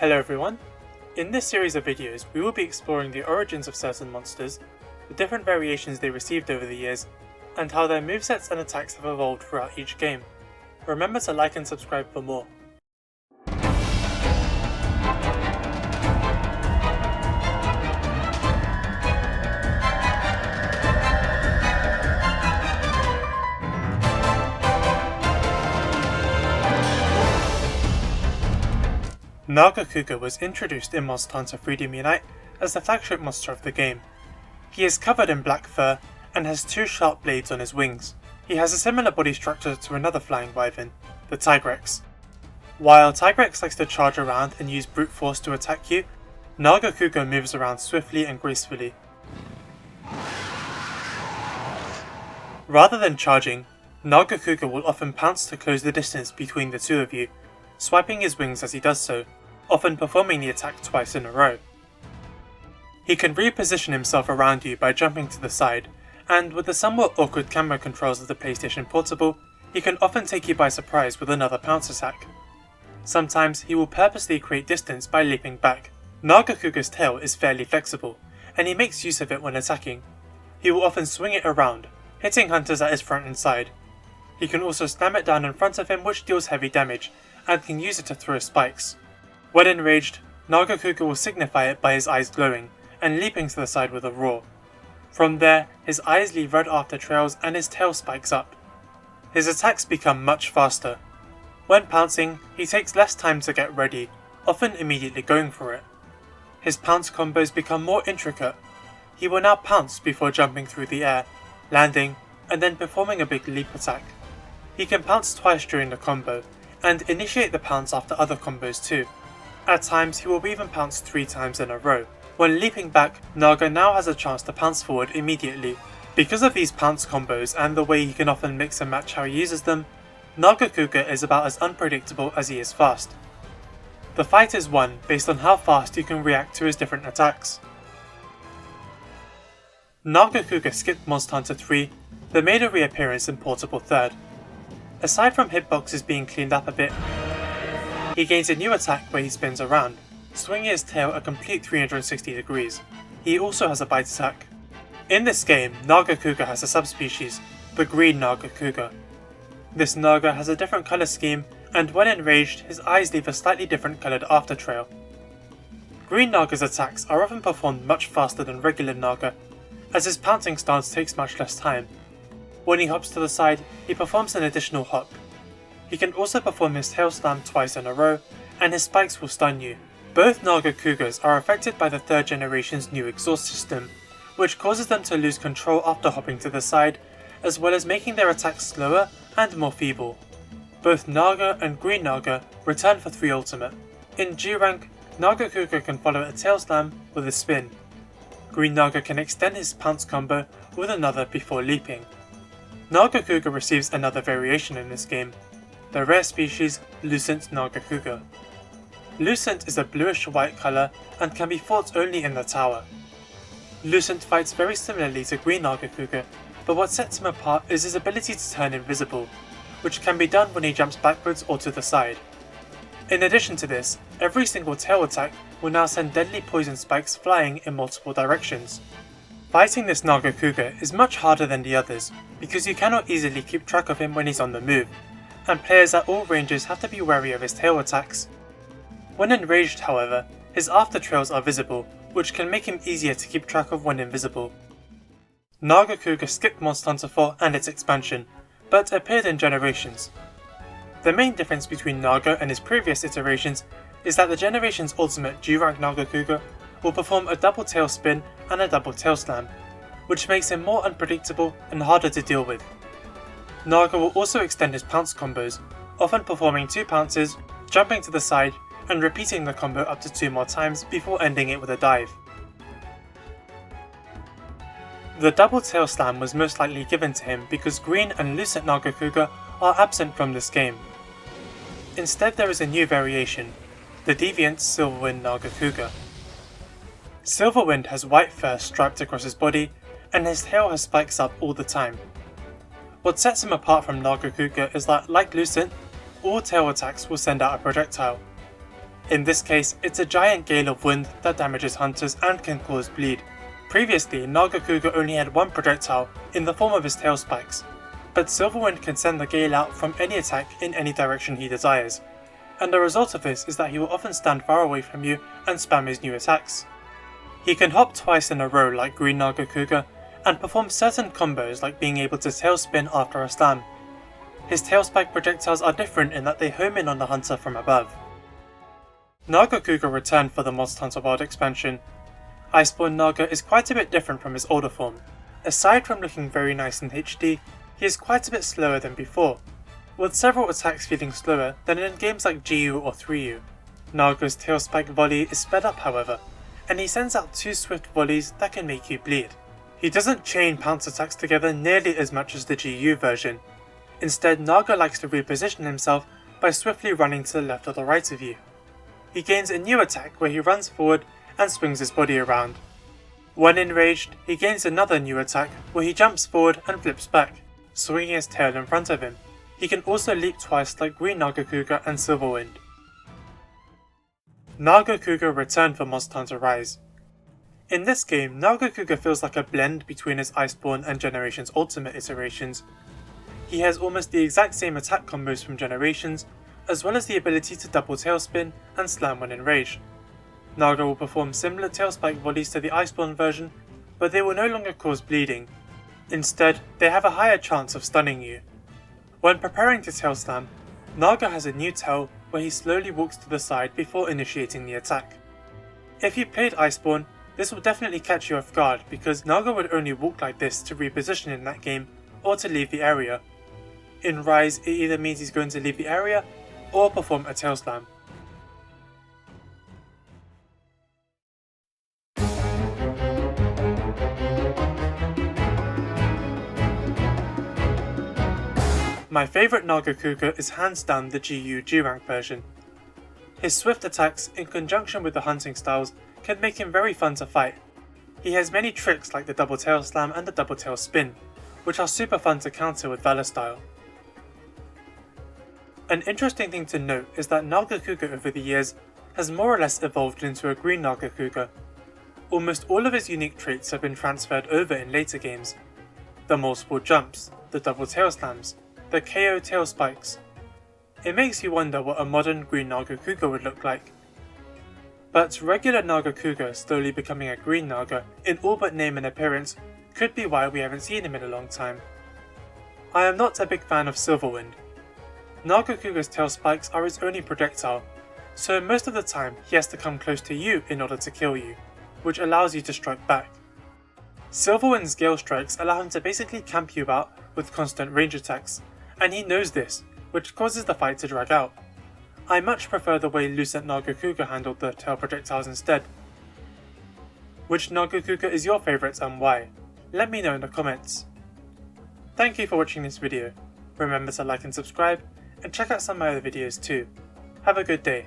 Hello everyone! In this series of videos, we will be exploring the origins of certain monsters, the different variations they received over the years, and how their movesets and attacks have evolved throughout each game. Remember to like and subscribe for more. Nargacuga was introduced in Monster Hunter 3D Unite as the flagship monster of the game. He is covered in black fur and has two sharp blades on his wings. He has a similar body structure to another flying wyvern, the Tigrex. While Tigrex likes to charge around and use brute force to attack you, Nargacuga moves around swiftly and gracefully. Rather than charging, Nargacuga will often pounce to close the distance between the two of you, swiping his wings as he does so, often performing the attack twice in a row. He can reposition himself around you by jumping to the side, and with the somewhat awkward camera controls of the PlayStation Portable, he can often take you by surprise with another pounce attack. Sometimes he will purposely create distance by leaping back. Nargacuga's tail is fairly flexible, and he makes use of it when attacking. He will often swing it around, hitting hunters at his front and side. He can also slam it down in front of him, which deals heavy damage, and can use it to throw spikes. When enraged, Nargacuga will signify it by his eyes glowing, and leaping to the side with a roar. From there, his eyes leave red after trails and his tail spikes up. His attacks become much faster. When pouncing, he takes less time to get ready, often immediately going for it. His pounce combos become more intricate. He will now pounce before jumping through the air, landing, and then performing a big leap attack. He can pounce twice during the combo, and initiate the pounce after other combos too. At times he will even pounce 3 times in a row. When leaping back, Naga now has a chance to pounce forward immediately. Because of these pounce combos and the way he can often mix and match how he uses them, Nargacuga is about as unpredictable as he is fast. The fight is won based on how fast you can react to his different attacks. Nargacuga skipped Monster Hunter 3, but made a reappearance in Portable 3rd. Aside from hitboxes being cleaned up a bit, he gains a new attack where he spins around, swinging his tail a complete 360 degrees. He also has a bite attack. In this game, Nargacuga has a subspecies, the Green Nargacuga. This Naga has a different colour scheme, and when enraged, his eyes leave a slightly different coloured after trail. Green Naga's attacks are often performed much faster than regular Naga, as his pouncing stance takes much less time. When he hops to the side, he performs an additional hop. He can also perform his tail slam twice in a row, and his spikes will stun you. Both Nargacugas are affected by the 3rd generation's new exhaust system, which causes them to lose control after hopping to the side, as well as making their attacks slower and more feeble. Both Naga and Green Naga return for 3 ultimate. In G rank, Nargacuga can follow a tail slam with a spin. Green Naga can extend his pounce combo with another before leaping. Nargacuga receives another variation in this game, the rare species Lucent Nargacuga. Lucent is a bluish-white colour and can be fought only in the tower. Lucent fights very similarly to Green Nargacuga, but what sets him apart is his ability to turn invisible, which can be done when he jumps backwards or to the side. In addition to this, every single tail attack will now send deadly poison spikes flying in multiple directions. Fighting this Nargacuga is much harder than the others, because you cannot easily keep track of him when he's on the move, and players at all ranges have to be wary of his tail attacks. When enraged, however, his after trails are visible, which can make him easier to keep track of when invisible. Nargacuga skipped Monster Hunter 4 and its expansion, but appeared in Generations. The main difference between Naga and his previous iterations is that the Generation's ultimate G-rank Nargacuga will perform a double tail spin and a double tail slam, which makes him more unpredictable and harder to deal with. Naga will also extend his pounce combos, often performing 2 pounces, jumping to the side, and repeating the combo up to 2 more times before ending it with a dive. The double tail slam was most likely given to him because Green and Lucent Nargacuga are absent from this game. Instead, there is a new variation, the deviant Silverwind Nargacuga. Silverwind has white fur striped across his body, and his tail has spikes up all the time. What sets him apart from Nargacuga is that, like Lucent, all tail attacks will send out a projectile. In this case, it's a giant gale of wind that damages hunters and can cause bleed. Previously, Nargacuga only had one projectile in the form of his tail spikes, but Silverwind can send the gale out from any attack in any direction he desires, and the result of this is that he will often stand far away from you and spam his new attacks. He can hop twice in a row like Green Nargacuga, and perform certain combos like being able to tail spin after a slam. His tail spike projectiles are different in that they home in on the hunter from above. Nargacuga returned for the Monster Hunter World expansion. Iceborne Narga is quite a bit different from his older form. Aside from looking very nice in HD, he is quite a bit slower than before, with several attacks feeling slower than in games like GU or 3U. Narga's tail spike volley is sped up however, and he sends out 2 swift volleys that can make you bleed. He doesn't chain pounce attacks together nearly as much as the GU version. Instead, Narga likes to reposition himself by swiftly running to the left or the right of you. He gains a new attack where he runs forward and swings his body around. When enraged, he gains another new attack where he jumps forward and flips back, swinging his tail in front of him. He can also leap twice like Green Nargacuga and Silverwind. Nargacuga returned for Monster Hunter Rise. In this game, Nargacuga feels like a blend between his Iceborne and Generations Ultimate iterations. He has almost the exact same attack combos from Generations, as well as the ability to double tailspin and slam when enraged. Narga will perform similar tail spike volleys to the Iceborne version, but they will no longer cause bleeding. Instead, they have a higher chance of stunning you. When preparing to tail slam, Narga has a new tail where he slowly walks to the side before initiating the attack. If you played Iceborne, this will definitely catch you off guard because Narga would only walk like this to reposition in that game or to leave the area. In Rise, it either means he's going to leave the area or perform a tail slam. My favourite Nargacuga is hands down the GU G-Rank version. His swift attacks in conjunction with the hunting styles can make him very fun to fight. He has many tricks like the double tail slam and the double tail spin, which are super fun to counter with Valor style. An interesting thing to note is that Nargacuga over the years has more or less evolved into a Green Nargacuga. Almost all of his unique traits have been transferred over in later games. The multiple jumps, the double tail slams, the KO tail spikes. It makes you wonder what a modern Green Nargacuga would look like. But regular Nargacuga slowly becoming a Green Narga in all but name and appearance could be why we haven't seen him in a long time. I am not a big fan of Silverwind. Nargacuga's tail spikes are his only projectile, so most of the time he has to come close to you in order to kill you, which allows you to strike back. Silverwind's gale strikes allow him to basically camp you out with constant range attacks, and he knows this, which causes the fight to drag out. I much prefer the way Lucent Nargacuga handled the tail projectiles instead. Which Nargacuga is your favourite and why? Let me know in the comments. Thank you for watching this video. Remember to like and subscribe, and check out some of my other videos too. Have a good day.